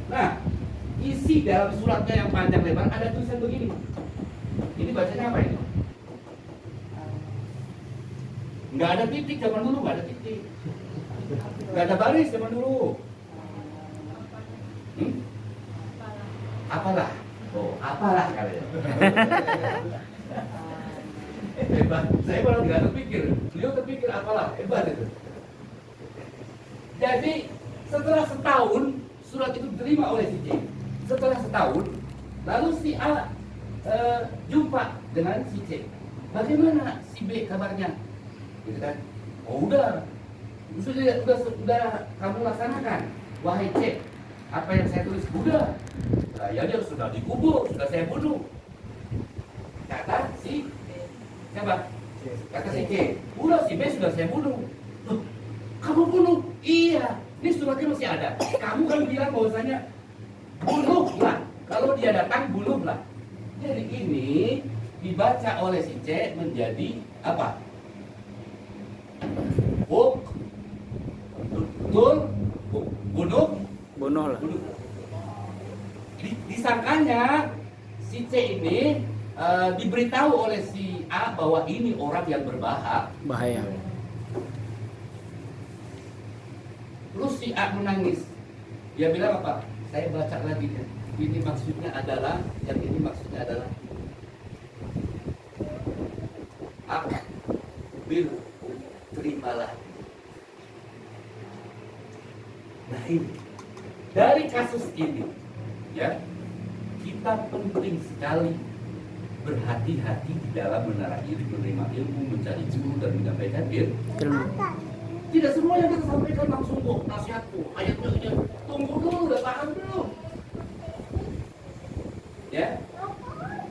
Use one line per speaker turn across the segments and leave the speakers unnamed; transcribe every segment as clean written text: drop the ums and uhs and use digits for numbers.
Nah, isi dalam suratnya yang panjang lebar ada tulisan begini. Ini bacanya apa ini? Nggak ada titik zaman dulu, nggak ada titik. Nggak ada baris zaman dulu. Apalah? Oh, apalah kalian. Hebat. Saya malah nggak terpikir. Beliau terpikir apalah, hebat itu. Jadi setelah setahun surat itu diterima oleh si C. Setelah setahun, lalu si A jumpa dengan si C. Bagaimana si B kabarnya? Gitu kan? Oh udah kamu laksanakan, wahai C. Apa yang saya tulis udah. Saya dia sudah dikubur, sudah saya bunuh. Kata si siapa? Kata si C. Udah si B sudah saya bunuh. Loh, kamu bunuh? Iya. Ini suratnya masih ada. Kamu kan bilang bahwasanya bunuhlah. Kalau dia datang bunuhlah. Jadi ini dibaca oleh si C menjadi apa?
Bunuh lah.
Disangkanya si C ini diberitahu oleh si A bahwa ini orang yang
bahaya.
Terus si A menangis. Dia bilang apa? Saya baca lagi. Ini maksudnya adalah, yang ini maksudnya adalah Bil, terimalah. Nah ini dari kasus ini, ya kita penting sekali berhati-hati di dalam menerima ilmu, mencari guru dan menyampaikan ilmu. Tidak semua yang kita sampaikan langsung kok nasihatku, ayatnya aja. Tunggu dulu, udah paham belum? Ya,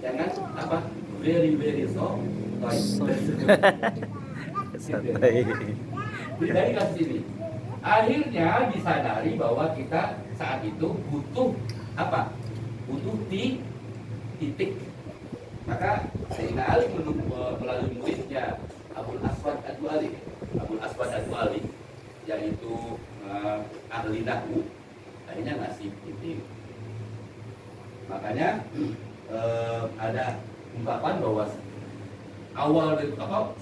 jangan apa? Very soft.
Santai.
Dari kasus ini, akhirnya disadari bahwa kita saat itu butuh apa? Butuh titik. Maka Sayyidina Ali melalui muridnya Abul Aswad Ad-Du'ali, yaitu ahli nahwu, akhirnya ngasih titik. Makanya ada ungkapan bahwa awal dari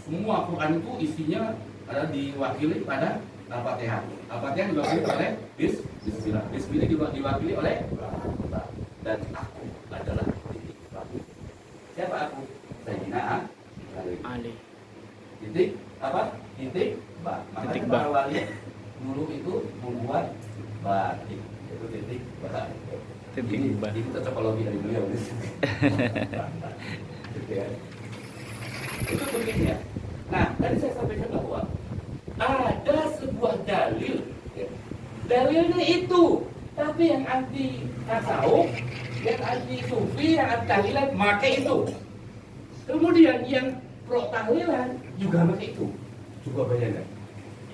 semua Quran itu isinya ada diwakili pada Al-Fatihah. Al-Fatihah diwakili oleh Bismillah. Bismillah diwakili oleh dan aku adalah titik. Siapa aku? Sayyidina Ali. Titik apa? Titik ba. Makanya para wali dulu itu membuat batik. Itu titik ba. Ini cocokologi dari beliau. Itu pentingnya. Nah, tadi saya sampaikan bahwa ada sebuah dalil. Dalilnya itu, tapi yang anti tasawuf, yang anti sufi, yang anti tahlilan pakai itu. Kemudian yang pro tahlilan juga pakai itu. Juga bayangkan.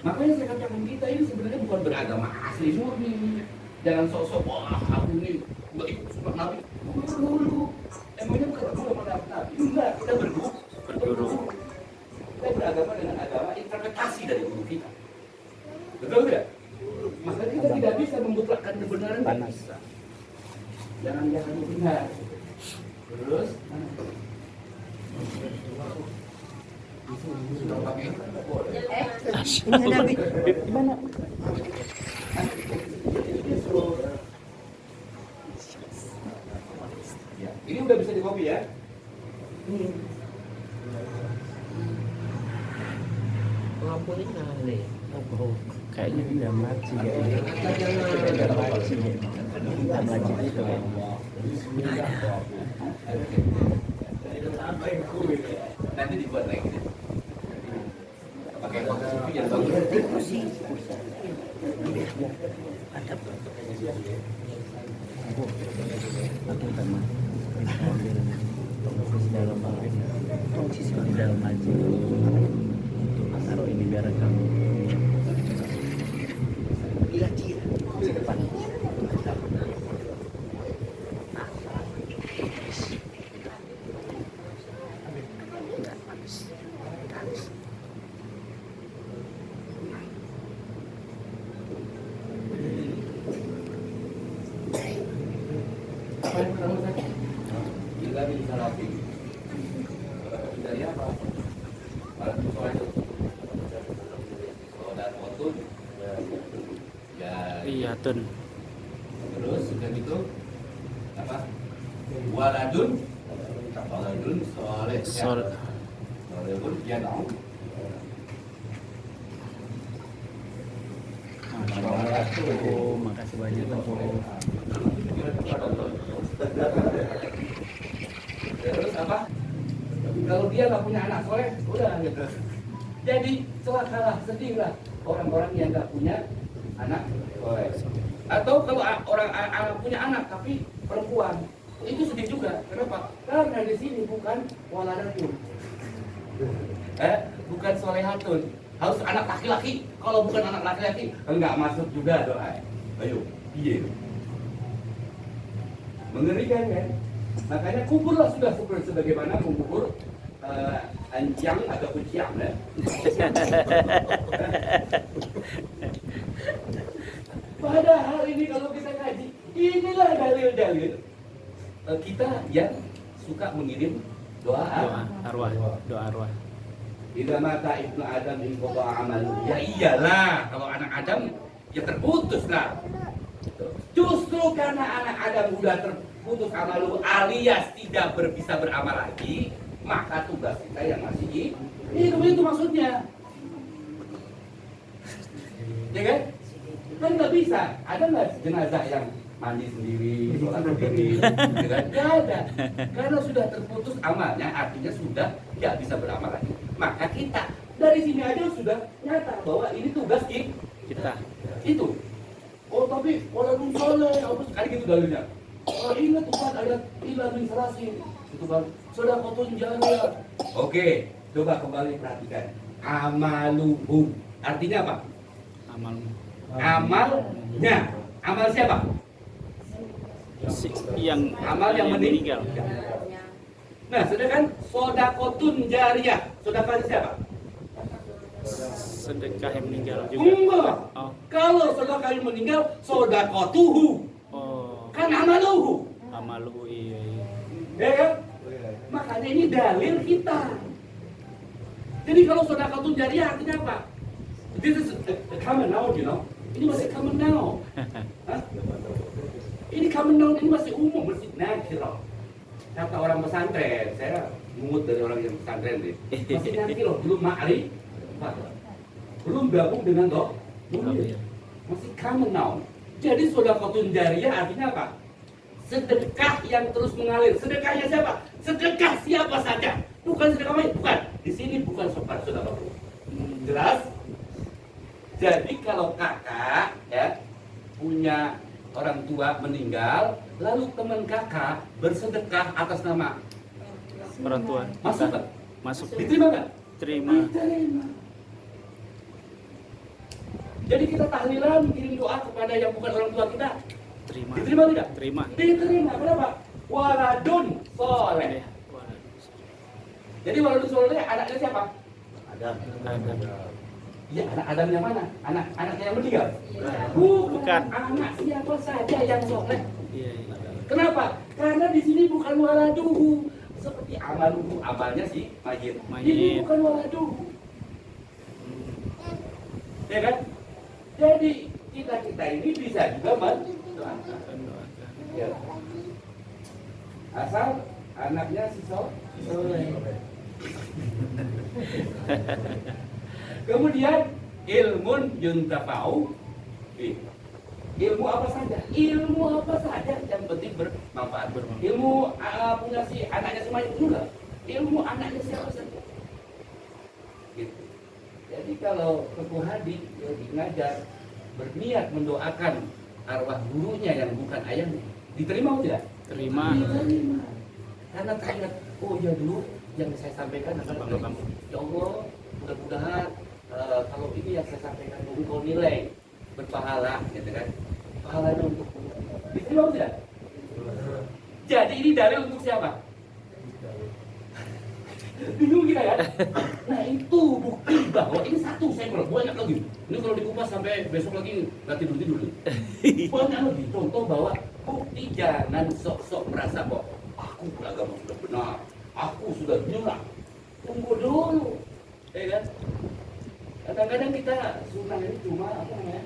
Makanya saya katakan kita ini sebenarnya bukan beragama asli murni. Jangan sok-sok, wah aku ini nggak ikut sunnah Nabi. Dulu, emangnya bukan aku sama Nabi? Enggak, kita berguru. Kita beragama dengan agama interpretasi dari guru kita. Betul tidak? Maka kita tidak bisa memutlakkan kebenaran. Bisa. Jangan benar. Terus, sudah pakai
Ini ada di mana?
Ya, ini udah bisa di copy ya.
Lampunya nyala.
Kayaknya udah mati ya. Udah mati. Udah mati itu.
Nanti dibuat lagi. Pakai kopi yang bagus.
Aku sama tongsis di dalam aja. Taruh ini biar kamu.
Iya dia. Di depan.
yang pertama saja. Bila bisa lagi. Dari apa? Soal itu. Soal otun. Ya.
Iya tun.
Terus sudah gitu apa? Waladun soleh. Soleh pun dia tahu.
Makasih banyak untuk
Terus apa? Kalau dia nggak punya anak soleh, udah gitu. Jadi celakalah, sedihlah orang-orang yang nggak punya anak soleh. Atau kalau orang punya anak tapi perempuan, itu sedih juga. Kenapa? Karena di sini bukan waladatun, bukan solehatun. Harus anak laki-laki. Kalau bukan anak laki-laki, enggak masuk juga doa. Ayo, iya. Mengerikan kan? Makanya kuburlah sudah sebagaimana mengubur anjang atau kuciang ya. Padahal ini kalau kita kaji, inilah dalil-dalil kita yang suka mengirim doa
arwah.
Bila mata ibnu Adam inqata amalu. Ya iyalah, kalau anak Adam ya terputus lah. Justru karena anak Adam sudah terputus amalu alias tidak bisa beramal lagi, maka tugas kita yang masih hidup itu maksudnya. Ya kan? Kan nggak bisa. Ada nggak jenazah yang mandi sendiri, sholat sendiri? Nggak ada. Karena sudah terputus amalnya, artinya sudah tidak bisa beramal lagi. Maka kita dari sini aja sudah nyata bahwa ini tugas
Kita.
Itu. Oh tapi waladun soleh, apa sekali gitu dalilnya. Oh, ingat Tuhan ayat ila min salasin. Itu kan sedekahun jariyah. Oke, coba kembali perhatikan. Amaluhum. Artinya apa? Amalnya. Amal siapa? Amal yang meninggal. Nah, sedangkan sodakotun jariyah. Sodakah siapa?
Sedekah yang meninggal juga.
Enggak.
Oh.
Kalau sedekah yang meninggal, sodakotuhu.
Oh.
Kan amaluhu.
Amaluhu iya.
Ya kan? Makanya ini dalil kita. Jadi kalau sodakotun jariyah artinya apa? This is a common noun, you know. Ini masih common noun. Hah? Ini common noun, ini masih umum, masih natural. Kata orang pesantren, saya mungut dari orang yang pesantren nih. Masih natural, belum ma'rif. Belum gabung dengan masih common noun. Jadi sedekahun jariyah artinya apa? Sedekah yang terus mengalir. Sedekahnya siapa? Sedekah siapa saja. Bukan sedekah main, bukan. Di sini bukan sobat sedekah. Jelas? Jadi kalau kakak ya punya orang tua meninggal, lalu teman kakak bersedekah atas nama
Orang tua.
masuk nggak?
Masuk.
Diterima nggak?
Terima.
Diterima. Jadi kita tahlilan kirim doa kepada yang bukan orang tua kita.
Terima.
Diterima tidak?
Terima.
Diterima. Kenapa? Waladun soleh. Jadi waladun soleh anaknya siapa?
Ada.
Ya anak Adam yang mana? Anaknya yang meninggal?
Bukan.
Anak siapa saja yang soleh.
Iya.
Kenapa? Karena di sini bukan waladuhu. Seperti amaluhu, amalnya si mayit. Ini bukan waladuhu. Ya kan? Jadi kita ini bisa juga mendoakan. Ya. Asal anaknya si soleh. Kemudian ilmun yuntafa'u. Ilmu apa saja? Ilmu apa saja yang penting bermanfaat. Ilmu punya si anaknya si mayit juga. Ilmu anaknya siapa saja. Gitu. Jadi kalau Ketua Hadi ngajar berniat mendoakan arwah gurunya yang bukan ayahnya, diterima atau tidak?
Terima.
Diterima. Karena teringat, oh ya dulu yang saya sampaikan adalah ya Allah, mudah-mudahan kalau ini yang saya sampaikan engkau nilai berpahala, gitu kan? Pahalanya untuk diterima atau tidak? Jadi ini dalil untuk siapa? Bingung kita ya? Nah itu bukti bahwa bahwa ini satu segel, banyak lagi. Ini kalau dikupas sampai besok lagi nggak tidur. Banyak lagi contoh bahwa bukti jangan sok-sok merasa bahwa aku beragama sudah benar, aku sudah nyurah. Tunggu dulu, ya kan? Kadang-kadang kita sunnah ini cuma apa namanya?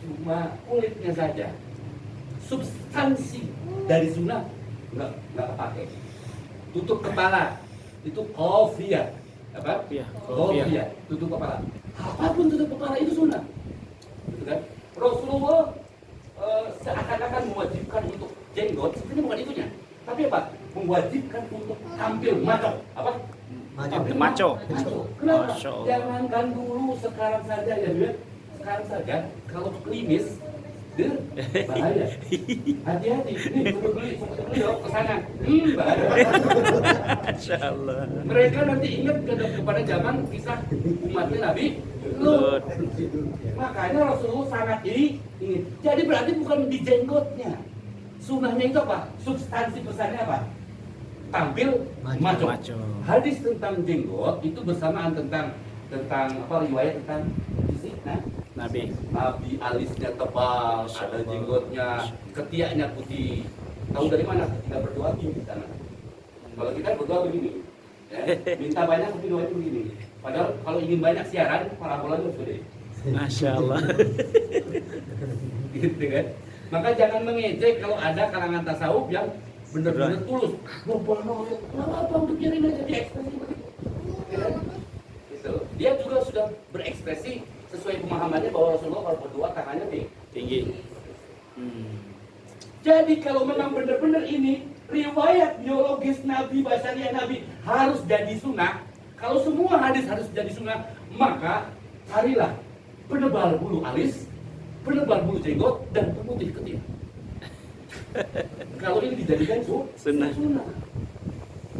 Cuma kulitnya saja. Substansi dari sunnah nggak pakai. Tutup kepala itu kofiyah, apa? Kofiyah, tutup kepala. Apapun tutup kepala itu sunnah, gitu kan? Rasulullah seakan-akan mewajibkan untuk jenggot, sebenarnya bukan itunya, tapi apa? Mewajibkan untuk tampil maco, apa?
Maco.
Kenapa?
Masya Allah.
Jangankan dulu, sekarang saja ya, Beb. Sekarang saja kalau klimis, bahaya. Hati-hati. Ini beli loh kesana. Bahaya.
Masya Allah.
Mereka nanti ingat kepada zaman kisah umatnya Nabi Lut. Makanya Rasulullah sangat ini. Jadi berarti bukan di jenggotnya. Sunnahnya itu apa? Substansi pesannya apa? Tampil maco. Hadis tentang jenggot itu bersamaan tentang apa, riwayat tentang fisik.
Nabi
Alisnya tebal, ada jenggotnya, ketiaknya putih. Tahu dari mana? Ketika berdoa di sana. Kalau kita berdoa begini, ya, minta banyak tapi doanya begini. Padahal kalau ingin banyak siaran, parabolanya sudah.
Masya Allah.
Gitu kan? Maka jangan mengejek kalau ada kalangan tasawuf yang benar-benar tulus. Apa untuk biarin aja dia ekspresi begitu. Ya kan? Gitu. Dia juga sudah berekspresi sesuai pemahamannya bahwa Rasulullah kalau berdoa tangannya
Tinggi.
Jadi kalau memang benar-benar ini riwayat biologis Nabi, basyariah Nabi harus jadi sunnah. Kalau semua hadis harus jadi sunnah, maka carilah penebal bulu alis, penebal bulu jenggot, dan pemutih ketiak. Kalau ini dijadikan sunnah.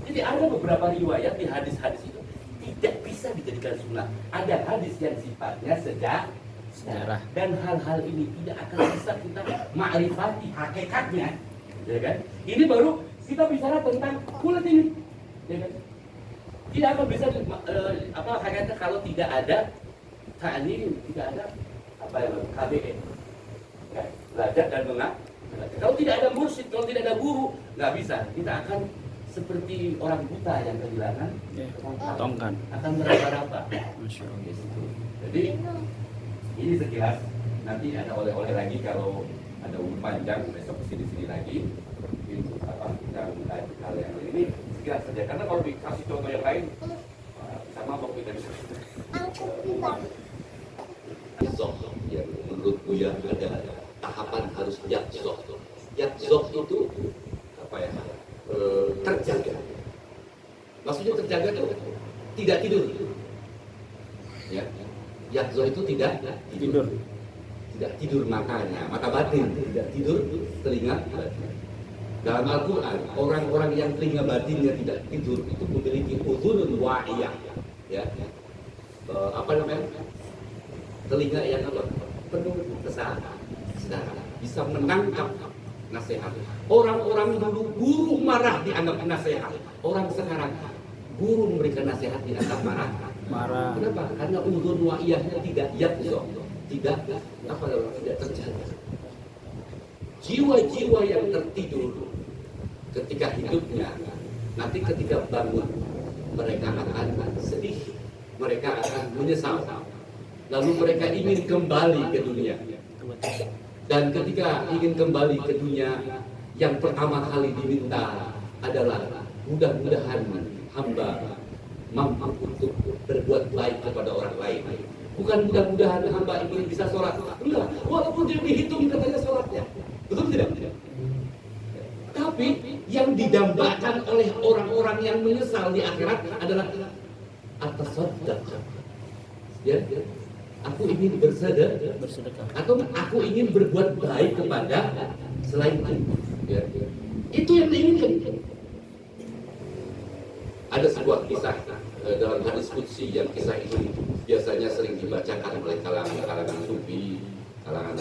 Jadi ada beberapa riwayat di hadis-hadis itu tidak bisa dijadikan sunnah. Ada hadis yang sifatnya sejarah, dan hal-hal ini tidak akan bisa kita ma'rifati hakikatnya, ya kan? Ini baru kita bicara tentang kulit ini, ya kan? Tidak akan bisa apa hakikatnya kalau tidak ada ta'lim, tidak ada apa yang KBN, ya, belajar dan mengajar. Kalau tidak ada mursyid, kalau tidak ada guru, nggak bisa. Kita akan seperti orang buta yang kehilangan
Tongkat.
akan meraba-raba.
Masya Allah.
Jadi ini sekilas, nanti ada oleh-oleh lagi kalau ada umur panjang besok sini lagi. Mungkin apa kita mulai hal yang lain ini sekilas saja. Karena kalau dikasih contoh yang lain sama kok kita bisa.
Yakzoh, yang menurutku ya ada tahapan harus yakzoh. Yakzoh itu apa ya? Terjaga. Maksudnya terjaga itu tidak tidur. Ya. Yakzoh itu tidak tidur. Tidak tidur matanya, mata batin, tidak tidur telinga batin. Dalam Al-Quran, orang-orang yang telinga batinnya tidak tidur itu memiliki udhunun wa'iyah. Ya. Apa namanya? Telinga yang apa? Penuh kesadaran, bisa menangkap nasihat. Orang-orang dulu guru marah dianggap nasihat. Orang sekarang guru memberikan nasihat dianggap marah. Kenapa? Karena udhun wa'iyahnya tidak yakzoh, tidak apa namanya? Tidak terjaga. Jiwa-jiwa yang tertidur ketika hidupnya, nanti ketika bangun mereka akan sedih, mereka akan menyesal. Lalu mereka ingin kembali ke dunia. Dan ketika ingin kembali ke dunia, yang pertama kali diminta adalah mudah-mudahan hamba mampu untuk berbuat baik kepada orang lain. Bukan mudah-mudahan hamba ingin bisa sholat. Enggak, walaupun dia dihitung katanya sholatnya. Betul tidak? Tapi yang didambakan oleh orang-orang yang menyesal di akhirat adalah atas sedekah. Ya, aku ingin bersedekah, atau aku ingin berbuat baik kepada selain itu. Ya. Itu yang diinginkan. Ada sebuah kisah dalam hadis qudsi yang kisah ini biasanya sering dibacakan oleh kalangan sufi, kalangan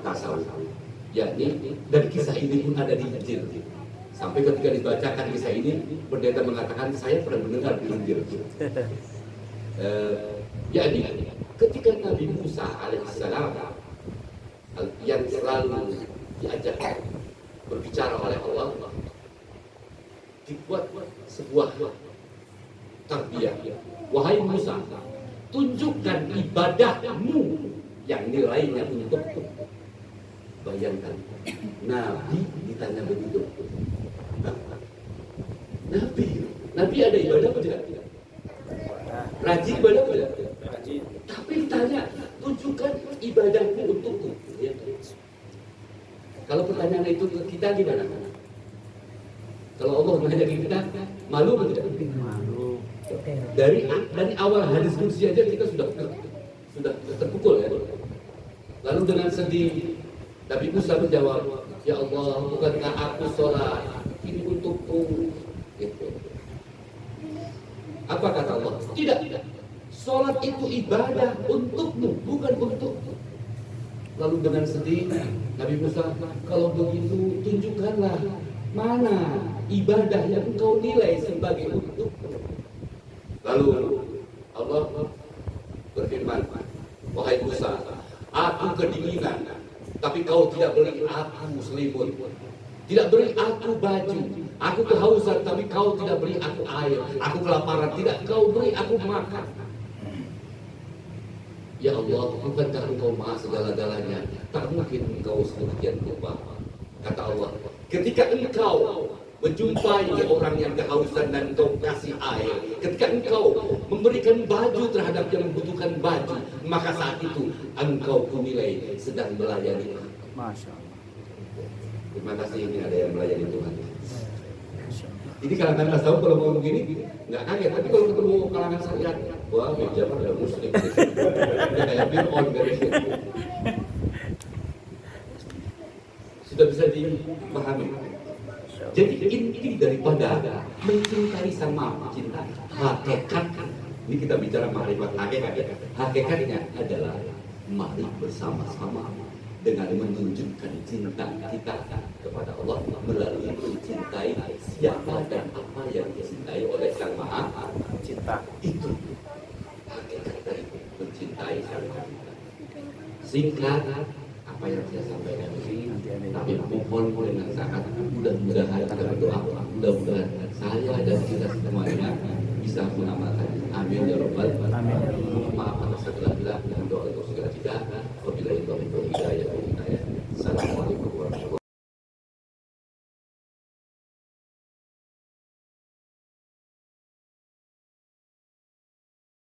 tasawuf. Yakni, dan kisah ini pun ada di Injil. Sampai ketika dibacakan kisah ini, pendeta mengatakan saya pernah mendengar di Injil. Jadi ketika Nabi Musa alaihissalam yang selalu diajak berbicara oleh Allah, dibuat sebuah tarbiyah. Wahai Musa, tunjukkan ibadahmu yang nilainya untukku. Bayangkan, Nabi ditanya begitu. Nabi ada ibadah atau tidak? Rajin ibadah atau tidak? Tapi ditanya, tunjukkan ibadahmu untukku. Ya. Kalau pertanyaan itu ke kita gimana? Kalau Allah menanya kita, malu atau tidak?
Malu.
Dari awal hadis kursi aja kita sudah terpukul ya. Lalu dengan sedih Nabi Musa menjawab, ya Allah, bukankah aku sholat ini untukku? Gitu. Apa kata Allah? Tidak. Sholat itu ibadah untukmu, bukan untukku. Lalu dengan sedih Nabi Musa, kalau begitu tunjukkanlah mana ibadah yang engkau nilai sebagai untukmu. Lalu Allah berfirman, wahai Musa, aku kedinginan, tapi kau tidak beri aku selimut. Tidak beri aku baju. Aku kehausan, tapi kau tidak beri aku air. Aku kelaparan, tidak kau beri aku makan. Ya Allah, bukankah engkau maha segala-galanya? Tak mungkin engkau sedemikian rupa. Kata Allah, ketika engkau menjumpai orang yang kehausan dan engkau kasih air, ketika engkau memberikan baju terhadap yang membutuhkan baju, maka saat itu engkau kunilai sedang melayani aku.
Masya Allah.
Terima kasih, ini ada yang melayani Tuhan. Ini kalangan tasawuf kalau ngomong gini nggak kaget, tapi kalau ketemu kalangan syariat, wah meja ada muslim. Dia kayak Fir'aun dari sini. Sudah bisa dipahami. Jadi inti daripada mencintai sama cinta hakikat, ini kita bicara marifat hakikat. Hakikatnya adalah mari bersama-sama dengan menunjukkan cinta kita kepada Allah melalui mencintai siapa dan apa yang dicintai oleh Sang Maha Cinta. Itu hakikat dari mencintai Sang Maha Cinta. Singkat apa yang saya sampaikan ini, tapi mohon dengan sangat mudah-mudahan kita berdoa, mudah-mudahan saya dan kita semuanya bisa mengamalkan. Amin ya Rabbal Alamin. Maaf atas segala-galanya dan doa untuk segala tidak.